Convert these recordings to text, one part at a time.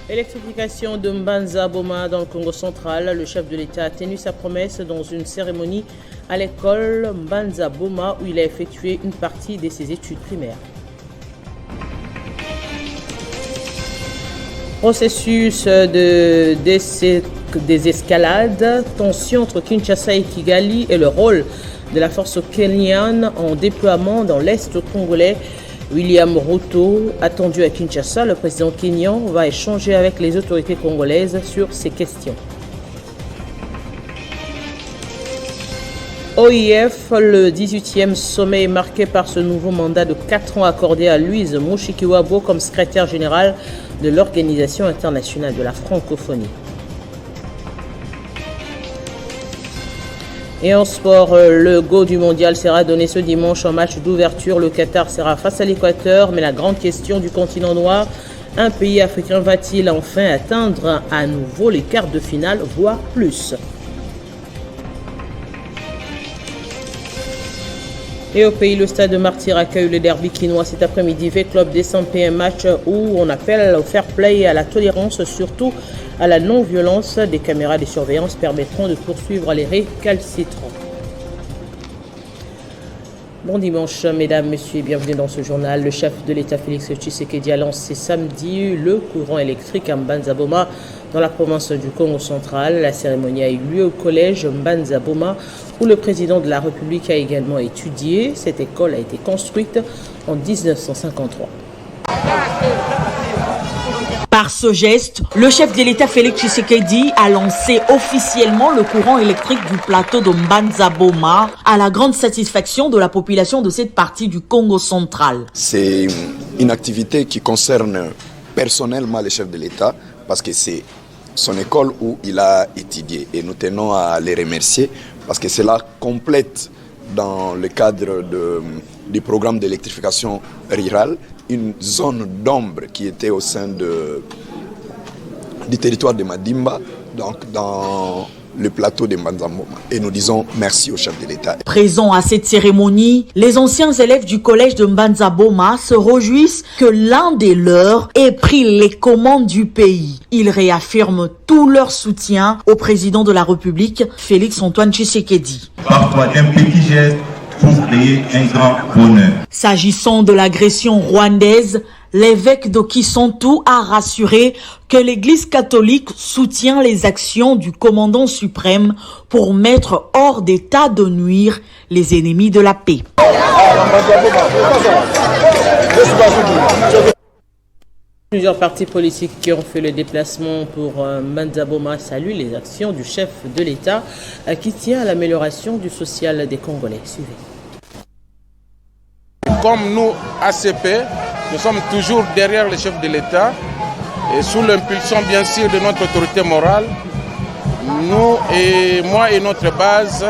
Électrification de Mbanza Boma dans le Congo central. Le chef de l'État a tenu sa promesse dans une cérémonie à l'école Mbanza Boma où il a effectué une partie de ses études primaires. Processus de désescalade, tension entre Kinshasa et Kigali et le rôle de la force kenyane en déploiement dans l'Est congolais. William Ruto, attendu à Kinshasa, le président kenyan va échanger avec les autorités congolaises sur ces questions. OIF, le 18e sommet est marqué par ce nouveau mandat de 4 ans accordé à Louise Mushikiwabo comme secrétaire général de l'Organisation internationale de la francophonie. Et en sport, le go du mondial sera donné ce dimanche en match d'ouverture. Le Qatar sera face à l'Équateur, mais la grande question du continent noir, un pays africain va-t-il enfin atteindre à nouveau les quarts de finale, voire plus? Et au pays, le stade de Martyr accueille le derby quinois cet après-midi. V-Club Décempé, un match où on appelle au fair play et à la tolérance, surtout à la non-violence. Des caméras de surveillance permettront de poursuivre les récalcitrants. Bon dimanche, mesdames, messieurs, et bienvenue dans ce journal. Le chef de l'État, Félix Tshisekedi, a lancé samedi le courant électrique à Mbanza Boma, dans la province du Congo central. La cérémonie a eu lieu au collège Mbanza Boma, où le président de la République a également étudié. Cette école a été construite en 1953. Par ce geste, le chef de l'État Félix Tshisekedi a lancé officiellement le courant électrique du plateau de Mbanza Boma à la grande satisfaction de la population de cette partie du Congo central. C'est une activité qui concerne personnellement le chef de l'État parce que c'est son école où il a étudié et nous tenons à les remercier parce que cela complète dans le cadre du programme d'électrification rurale une zone d'ombre qui était au sein du territoire de Madimba, donc dans le plateau de Mbanza Boma. Et nous disons merci au chef de l'État. Présents à cette cérémonie, les anciens élèves du collège de Mbanza Boma se réjouissent que l'un des leurs ait pris les commandes du pays. Ils réaffirment tout leur soutien au président de la République, Félix Antoine Tshisekedi. Parfois un petit geste pour créer un grand bonheur. S'agissant de l'agression rwandaise, l'évêque de Kisantu a rassuré que l'Église catholique soutient les actions du commandant suprême pour mettre hors d'état de nuire les ennemis de la paix. Plusieurs partis politiques qui ont fait le déplacement pour Mbanza Boma saluent les actions du chef de l'État qui tient à l'amélioration du social des Congolais. Suivez. Comme nous, ACP, nous sommes toujours derrière le chef de l'État et sous l'impulsion bien sûr de notre autorité morale, nous et moi et notre base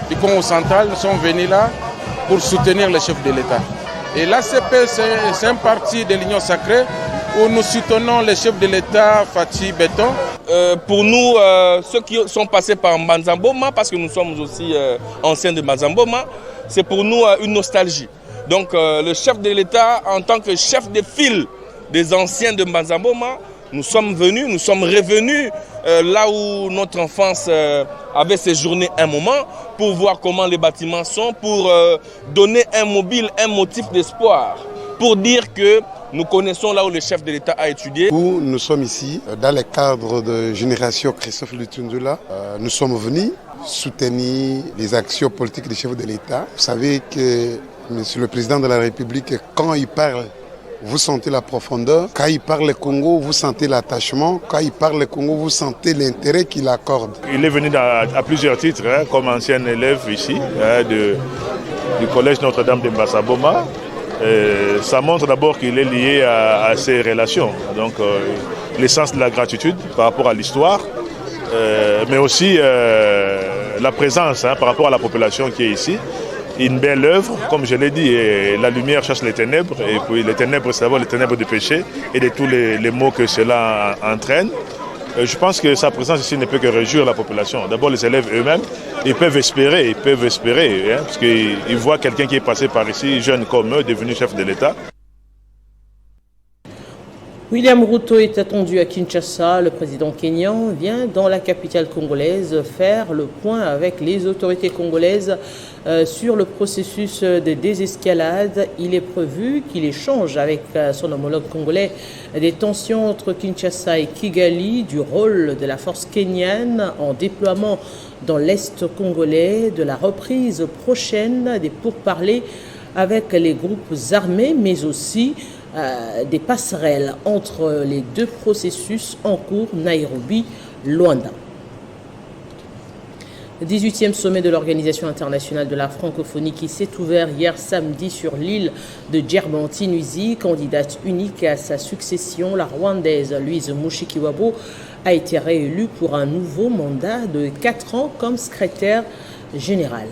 du Congo central, nous sommes venus là pour soutenir le chef de l'État. Et l'ACP, c'est un parti de l'Union sacrée où nous soutenons le chef de l'État, Fathi Béton. Pour nous, ceux qui sont passés par Mbanza Boma, parce que nous sommes aussi anciens de Mbanza Boma, c'est pour nous une nostalgie. Donc le chef de l'État, en tant que chef de file des anciens de Mbanza Boma, nous sommes revenus là où notre enfance avait séjourné un moment pour voir comment les bâtiments sont, pour donner un mobile, un motif d'espoir, pour dire que nous connaissons là où le chef de l'État a étudié. Nous sommes ici dans le cadre de Génération Christophe Lutundula. Nous sommes venus soutenir les actions politiques du chef de l'État. Vous savez que Monsieur le Président de la République, quand il parle, vous sentez la profondeur. Quand il parle le Congo, vous sentez l'attachement. Quand il parle le Congo, vous sentez l'intérêt qu'il accorde. Il est venu à plusieurs titres, comme ancien élève ici du collège Notre-Dame de Mbanza Boma. Ça montre d'abord qu'il est lié à ses relations. Donc l'essence de la gratitude par rapport à l'histoire, mais aussi la présence par rapport à la population qui est ici. Une belle œuvre, comme je l'ai dit, et la lumière chasse les ténèbres, et puis les ténèbres, c'est d'abord les ténèbres du péché et de tous les maux que cela entraîne. Je pense que sa présence ici ne peut que réjouir la population. D'abord les élèves eux-mêmes, ils peuvent espérer, hein, parce qu'ils voient quelqu'un qui est passé par ici, jeune comme eux, devenu chef de l'État. William Ruto est attendu à Kinshasa. Le président kényan vient dans la capitale congolaise faire le point avec les autorités congolaises sur le processus de désescalade. Il est prévu qu'il échange avec son homologue congolais des tensions entre Kinshasa et Kigali, du rôle de la force kenyane en déploiement dans l'Est congolais, de la reprise prochaine des pourparlers avec les groupes armés, mais aussi des passerelles entre les deux processus en cours, Nairobi-Luanda. Le 18e sommet de l'Organisation internationale de la francophonie qui s'est ouvert hier samedi sur l'île de Djerbanti-Nuzi, candidate unique à sa succession, la Rwandaise Louise Mushikiwabo a été réélue pour un nouveau mandat de 4 ans comme secrétaire général.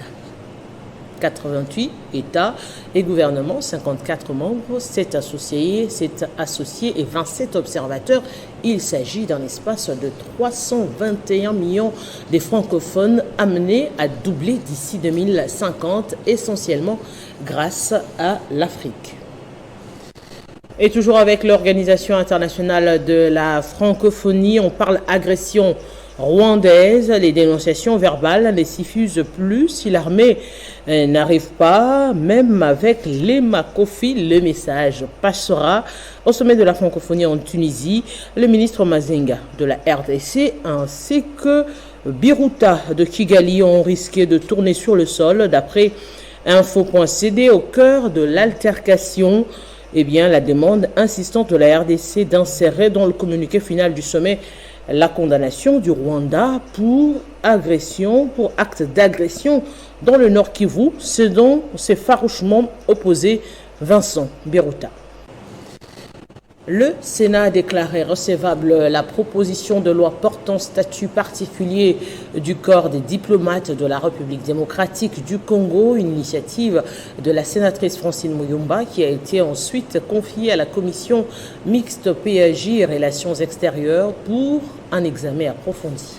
88 États et gouvernements, 54 membres, 7 associés et 27 observateurs. Il s'agit d'un espace de 321 millions de francophones amenés à doubler d'ici 2050, essentiellement grâce à l'Afrique. Et toujours avec l'Organisation internationale de la francophonie, on parle agression rwandaise. Les dénonciations verbales ne suffisent plus si l'armée n'arrive pas, même avec les Makofi, le message passera. Au sommet de la francophonie en Tunisie, le ministre Mazenga de la RDC ainsi que Biruta de Kigali ont risqué de tourner sur le sol. D'après Info.cd, au cœur de l'altercation, la demande insistante de la RDC d'insérer dans le communiqué final du sommet la condamnation du Rwanda pour acte d'agression dans le Nord Kivu, ce dont s'est farouchement opposé Vincent Biruta. Le Sénat a déclaré recevable la proposition de loi portant statut particulier du corps des diplomates de la République démocratique du Congo, une initiative de la sénatrice Francine Muyumba qui a été ensuite confiée à la commission mixte PAJ et Relations extérieures pour un examen approfondi.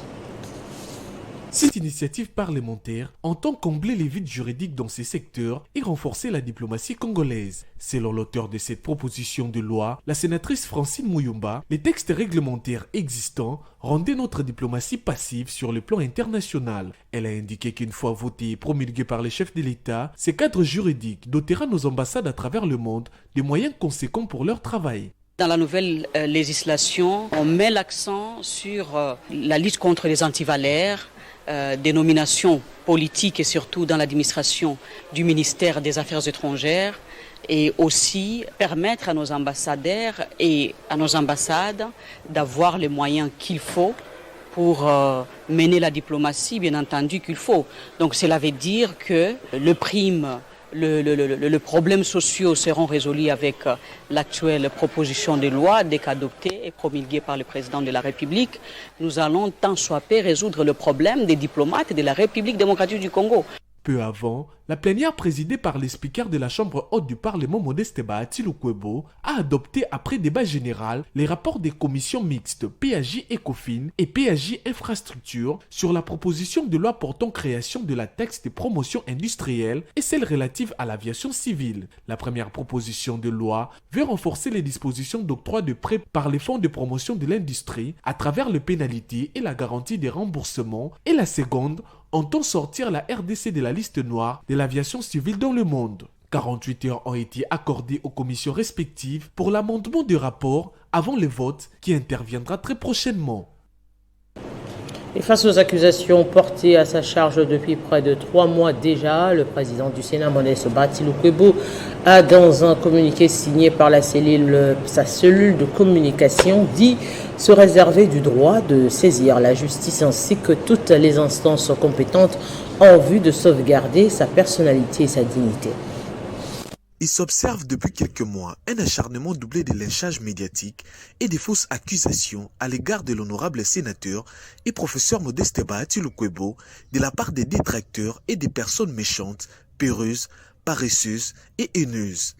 Cette initiative parlementaire entend combler les vides juridiques dans ces secteurs et renforcer la diplomatie congolaise. Selon l'auteur de cette proposition de loi, la sénatrice Francine Muyumba, les textes réglementaires existants rendaient notre diplomatie passive sur le plan international. Elle a indiqué qu'une fois votés et promulgués par les chefs de l'État, ces cadres juridiques dotera nos ambassades à travers le monde de moyens conséquents pour leur travail. Dans la nouvelle législation, on met l'accent sur la lutte contre les antivalaires, des nominations politiques et surtout dans l'administration du ministère des Affaires étrangères et aussi permettre à nos ambassadeurs et à nos ambassades d'avoir les moyens qu'il faut pour mener la diplomatie, bien entendu qu'il faut. Donc cela veut dire que le problème sociaux seront résolus avec l'actuelle proposition de loi dès qu'adoptée et promulguée par le président de la République. Nous allons tant soit peu résoudre le problème des diplomates de la République démocratique du Congo. Peu avant, la plénière présidée par le speaker de la Chambre haute du Parlement Modeste Bahati Lukwebo a adopté après débat général les rapports des commissions mixtes PAJ Ecofin et PAJ Infrastructure sur la proposition de loi portant création de la taxe de promotion industrielle et celle relative à l'aviation civile. La première proposition de loi veut renforcer les dispositions d'octroi de prêts par les fonds de promotion de l'industrie à travers le pénalité et la garantie des remboursements, et la seconde entend sortir la RDC de la liste noire de l'aviation civile dans le monde. 48 heures ont été accordées aux commissions respectives pour l'amendement du rapport avant le vote qui interviendra très prochainement. Et face aux accusations portées à sa charge depuis près de 3 mois déjà, le président du Sénat, Modeste Bahati Lukwebo, a dans un communiqué signé par sa cellule de communication dit se réserver du droit de saisir la justice ainsi que toutes les instances compétentes en vue de sauvegarder sa personnalité et sa dignité. Il s'observe depuis quelques mois un acharnement doublé de lynchages médiatiques et des fausses accusations à l'égard de l'honorable sénateur et professeur Modeste Bahati Lukwebo de la part des détracteurs et des personnes méchantes, peureuses, paresseuses et haineuses.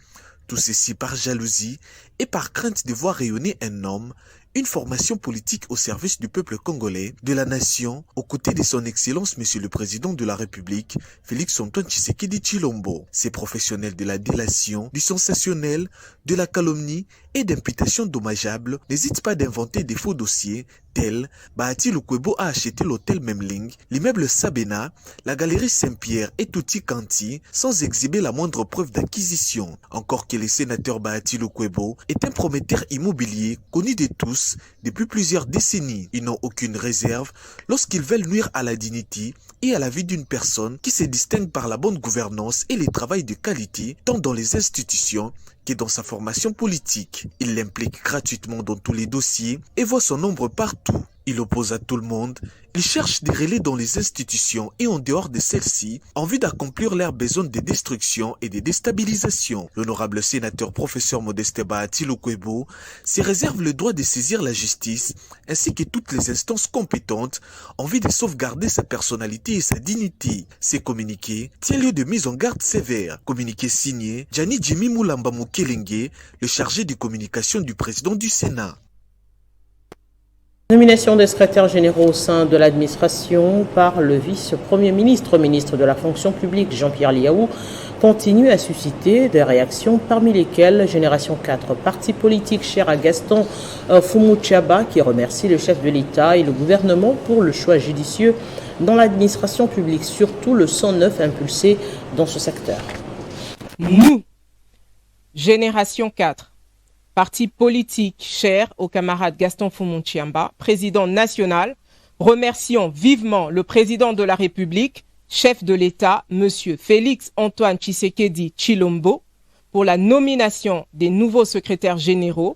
Tout ceci par jalousie et par crainte de voir rayonner un homme, une formation politique au service du peuple congolais, de la nation, aux côtés de son Excellence Monsieur le Président de la République, Félix-Antoine Tshisekedi Tshilombo. Ces professionnels de la délation, du sensationnel, de la calomnie et d'imputation dommageable n'hésitent pas d'inventer des faux dossiers tels Bahati Lukwebo a acheté l'hôtel Memling, l'immeuble Sabena, la galerie Saint-Pierre et Touti Kanti sans exhiber la moindre preuve d'acquisition. Encore que le sénateur Bahati Lukwebo est un prometteur immobilier connu de tous depuis plusieurs décennies. Ils n'ont aucune réserve lorsqu'ils veulent nuire à la dignité et à la vie d'une personne qui se distingue par la bonne gouvernance et le travail de qualité tant dans les institutions que dans sa formation politique. Il l'implique gratuitement dans tous les dossiers et voit son ombre partout. Il oppose à tout le monde, il cherche des relais dans les institutions et en dehors de celles-ci, en vue d'accomplir leurs besoins de destruction et de déstabilisation. L'honorable sénateur professeur Modeste Bahati Lukwebo se réserve le droit de saisir la justice ainsi que toutes les instances compétentes en vue de sauvegarder sa personnalité et sa dignité. Ces communiqués tiennent lieu de mise en garde sévère. Communiqué signé Gianni Jimmy Mulamba Mukelenge, le chargé de communication du président du Sénat. Nomination des secrétaires généraux au sein de l'administration par le vice-premier ministre, ministre de la fonction publique Jean-Pierre Liaou, continue à susciter des réactions, parmi lesquelles Génération 4, parti politique cher à Gaston Fumutiaba, qui remercie le chef de l'État et le gouvernement pour le choix judicieux dans l'administration publique, surtout le 109 impulsé dans ce secteur. Nous, Génération 4, parti politique cher au camarade Gaston Fumutiamba, président national, remercions vivement le président de la République, chef de l'État, M. Félix-Antoine Tshisekedi Tshilombo, pour la nomination des nouveaux secrétaires généraux,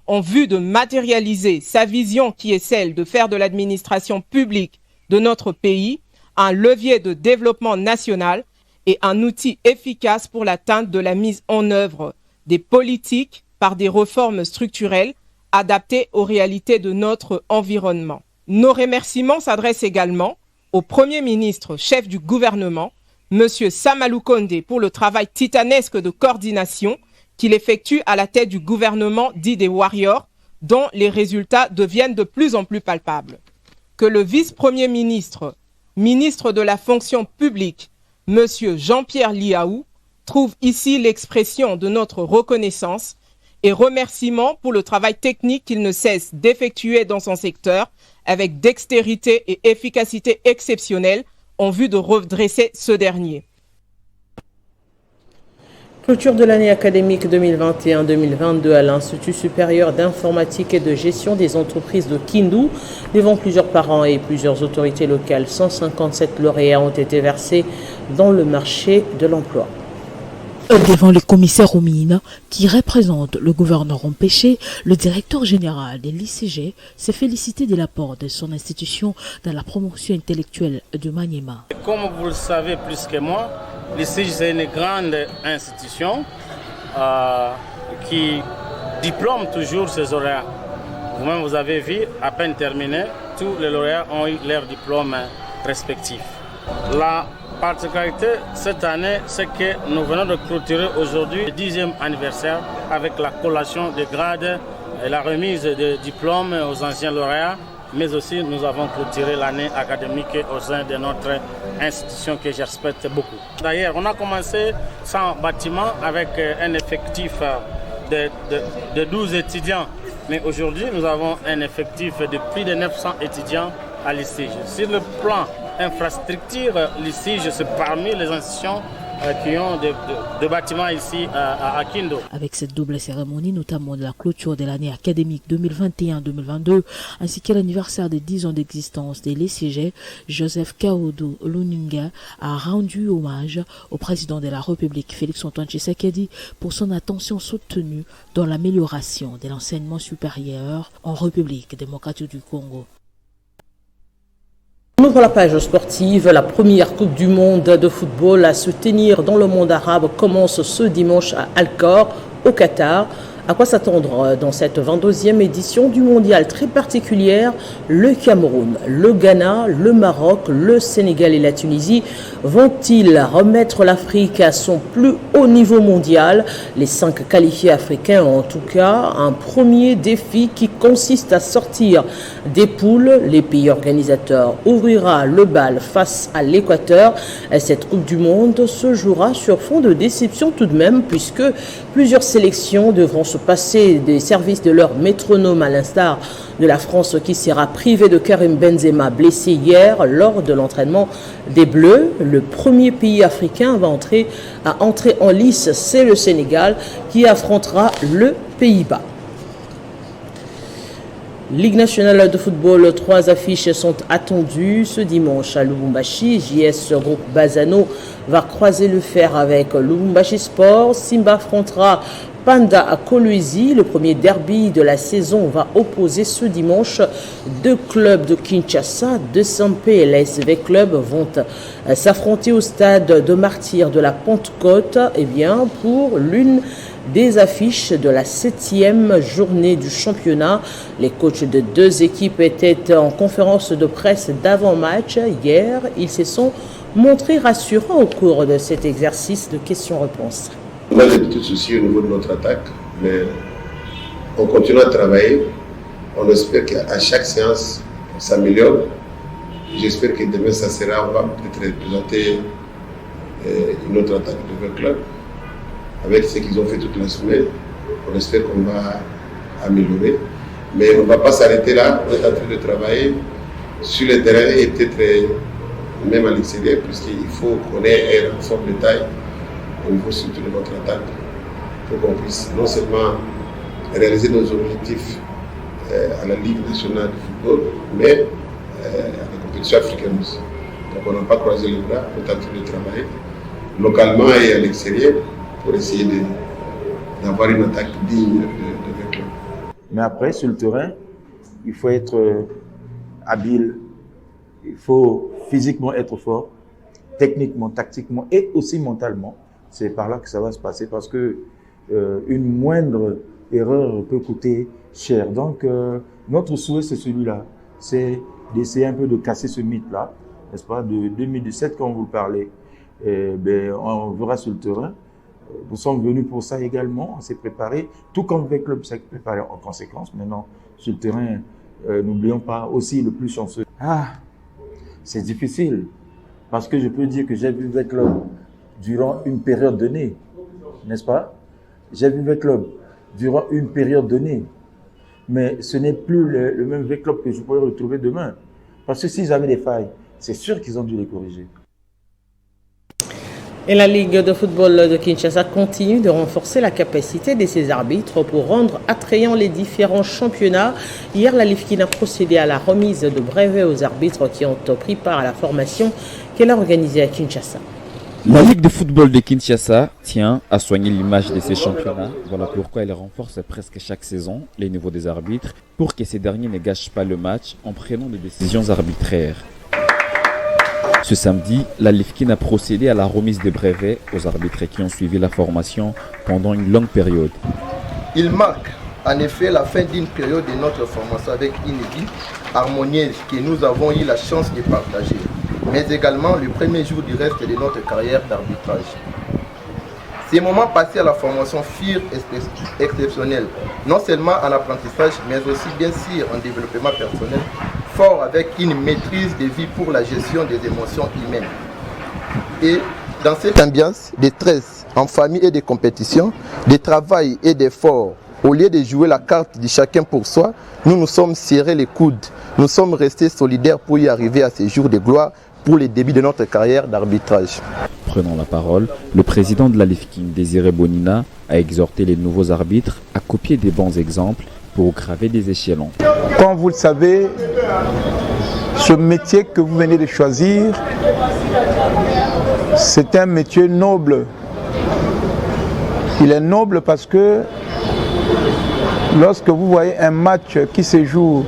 en vue de matérialiser sa vision qui est celle de faire de l'administration publique de notre pays un levier de développement national et un outil efficace pour l'atteinte de la mise en œuvre des politiques par des réformes structurelles adaptées aux réalités de notre environnement. Nos remerciements s'adressent également au Premier ministre, chef du gouvernement, M. Samalou Konde, pour le travail titanesque de coordination qu'il effectue à la tête du gouvernement dit des Warriors, dont les résultats deviennent de plus en plus palpables. Que le vice-premier ministre, ministre de la fonction publique, M. Jean-Pierre Liaou, trouve ici l'expression de notre reconnaissance et remerciements pour le travail technique qu'il ne cesse d'effectuer dans son secteur avec dextérité et efficacité exceptionnelle en vue de redresser ce dernier. Clôture de l'année académique 2021-2022 à l'Institut supérieur d'informatique et de gestion des entreprises de Kindu. Devant plusieurs parents et plusieurs autorités locales, 157 lauréats ont été versés dans le marché de l'emploi. Devant les commissaires aux mines qui représentent le gouverneur empêché, le directeur général de l'ICG s'est félicité de l'apport de son institution dans la promotion intellectuelle de Maniema. Comme vous le savez plus que moi, l'ICG c'est une grande institution qui diplôme toujours ses lauréats. Vous-même vous avez vu, à peine terminé, tous les lauréats ont eu leur diplôme respectif. La particularité cette année, c'est que nous venons de clôturer aujourd'hui le 10e anniversaire avec la collation des grades et la remise de diplômes aux anciens lauréats, mais aussi nous avons clôturé l'année académique au sein de notre institution que je respecte beaucoup. D'ailleurs, on a commencé sans bâtiment avec un effectif de 12 étudiants, mais aujourd'hui nous avons un effectif de plus de 900 étudiants à l'ICG. Sur le plan infrastructure, l'ICG, c'est parmi les institutions qui ont des bâtiments ici à Kindu. Avec cette double cérémonie, notamment de la clôture de l'année académique 2021-2022, ainsi que l'anniversaire des 10 ans d'existence de l'ICG, Joseph Kaodo Luninga a rendu hommage au président de la République, Félix-Antoine Tshisekedi, pour son attention soutenue dans l'amélioration de l'enseignement supérieur en République démocratique du Congo. On ouvre la page sportive. La première Coupe du monde de football à se tenir dans le monde arabe commence ce dimanche à Al-Khor, au Qatar. À quoi s'attendre dans cette 22e édition du mondial très particulière? Le Cameroun, le Ghana, le Maroc, le Sénégal et la Tunisie vont-ils remettre l'Afrique à son plus haut niveau mondial? Les 5 qualifiés africains ont en tout cas un premier défi qui consiste à sortir des poules. Les pays organisateurs ouvrira le bal face à l'Équateur. Cette Coupe du Monde se jouera sur fond de déception tout de même, puisque plusieurs sélections devront se passer des services de leur métronome, à l'instar de la France qui sera privée de Karim Benzema, blessé hier lors de l'entraînement des Bleus. Le premier pays africain à entrer en lice, c'est le Sénégal qui affrontera le Pays-Bas. Ligue nationale de football, 3 affiches sont attendues ce dimanche à Lubumbashi. JS Groupe Bazano va croiser le fer avec Lubumbashi Sport. Simba affrontera Panda à Kolwezi. Le premier derby de la saison va opposer ce dimanche 2 clubs de Kinshasa. De Sampé et l'ASV Club vont s'affronter au stade de Martyrs de la Pentecôte pour l'une des affiches de la 7e journée du championnat. Les coachs de 2 équipes étaient en conférence de presse d'avant-match hier. Ils se sont montrés rassurants au cours de cet exercice de questions-réponses. On a des petits soucis au niveau de notre attaque, mais on continue à travailler. On espère qu'à chaque séance, on s'améliore. J'espère que demain, ça sera, on va peut-être présenter une autre attaque de 20 clubs. Avec ce qu'ils ont fait toute la semaine, on espère qu'on va améliorer. Mais on ne va pas s'arrêter là, on est en train de travailler sur le terrain et peut-être même à l'extérieur, puisqu'il faut qu'on ait un renfort de taille au niveau surtout de notre attaque, pour qu'on puisse non seulement réaliser nos objectifs à la Ligue nationale de football, mais à la compétition africaine aussi. Donc on n'a pas croisé les bras, on est en train de travailler localement et à l'extérieur pour essayer d'avoir une attaque digne de club. Mais après, sur le terrain, il faut être habile, il faut physiquement être fort, techniquement, tactiquement et aussi mentalement. C'est par là que ça va se passer, parce que une moindre erreur peut coûter cher. Donc, notre souhait, c'est celui-là, c'est d'essayer un peu de casser ce mythe-là, n'est-ce pas, de 2017, quand vous parlez. On verra sur le terrain. Nous sommes venus pour ça également, on s'est préparé, tout comme le club s'est préparé en conséquence. Maintenant, sur le terrain, n'oublions pas aussi le plus chanceux. C'est difficile, parce que je peux dire que j'ai vu le club durant une période donnée, n'est-ce pas? J'ai vu le club durant une période donnée, mais ce n'est plus le même club que je pourrais retrouver demain. Parce que s'ils avaient des failles, c'est sûr qu'ils ont dû les corriger. Et la Ligue de football de Kinshasa continue de renforcer la capacité de ses arbitres pour rendre attrayants les différents championnats. Hier, la LIFKIN a procédé à la remise de brevets aux arbitres qui ont pris part à la formation qu'elle a organisée à Kinshasa. La Ligue de football de Kinshasa tient à soigner l'image de ses championnats. Voilà pourquoi elle renforce presque chaque saison les niveaux des arbitres pour que ces derniers ne gâchent pas le match en prenant des décisions arbitraires. Ce samedi, la LIFKIN a procédé à la remise des brevets aux arbitres qui ont suivi la formation pendant une longue période. Il marque en effet la fin d'une période de notre formation avec une vie harmonieuse que nous avons eu la chance de partager, mais également le premier jour du reste de notre carrière d'arbitrage. Ces moments passés à la formation furent exceptionnels, non seulement en apprentissage, mais aussi bien sûr en développement personnel, fort avec une maîtrise de vie pour la gestion des émotions humaines. Et dans cette ambiance de stress en famille et de compétition, de travail et d'effort, au lieu de jouer la carte de chacun pour soi, nous nous sommes serrés les coudes. Nous sommes restés solidaires pour y arriver à ces jours de gloire pour les débuts de notre carrière d'arbitrage. Prenant la parole, le président de la LIFKIN, Désiré Bonina, a exhorté les nouveaux arbitres à copier des bons exemples pour graver des échelons. Comme vous le savez, ce métier que vous venez de choisir, c'est un métier noble. Il est noble parce que lorsque vous voyez un match qui se joue,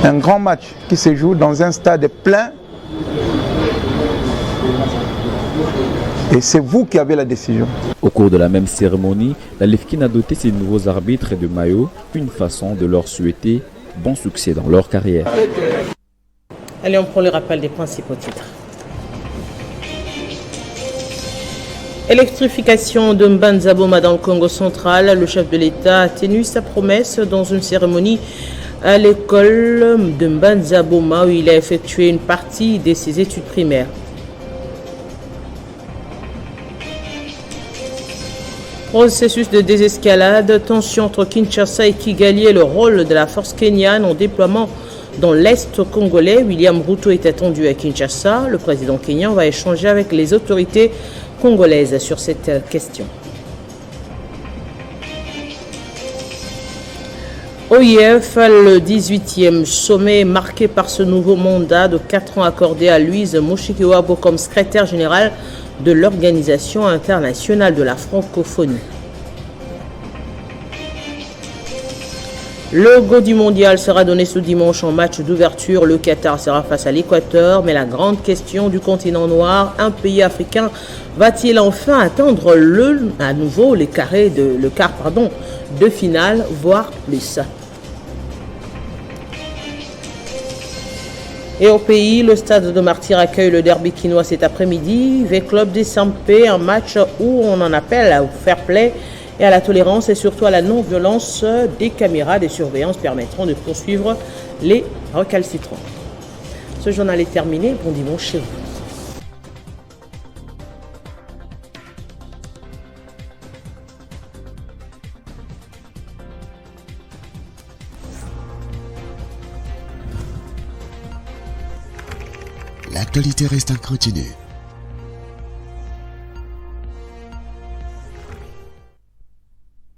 un grand match qui se joue dans un stade plein, Et c'est vous qui avez la décision. Au cours de la même cérémonie, la Lefkine a doté ses nouveaux arbitres de maillots, une façon de leur souhaiter bon succès dans leur carrière. Allez, on prend le rappel des principaux titres. Électrification de Mbanza-Boma dans le Congo central. Le chef de l'État a tenu sa promesse dans une cérémonie à l'école de Mbanza-Boma où il a effectué une partie de ses études primaires. Processus de désescalade, tension entre Kinshasa et Kigali et le rôle de la force kenyane en déploiement dans l'Est congolais. William Ruto est attendu à Kinshasa. Le président kenyan va échanger avec les autorités congolaises sur cette question. OIF, le 18e sommet marqué par ce nouveau mandat de 4 ans accordé à Louise Mushikiwabo comme secrétaire général de l'Organisation internationale de la francophonie. Le go du mondial sera donné ce dimanche en match d'ouverture. Le Qatar sera face à l'Équateur, mais la grande question du continent noir, un pays africain va-t-il enfin atteindre à nouveau le quart de finale, voire plus? Et au pays, le stade de Martyr accueille le derby quinois cet après-midi. V-Club des Sampé, un match où on en appelle au fair play et à la tolérance et surtout à la non-violence. Des caméras de surveillance permettront de poursuivre les recalcitrants. Ce journal est terminé. Bon dimanche chez vous. L'actualité reste incontinue.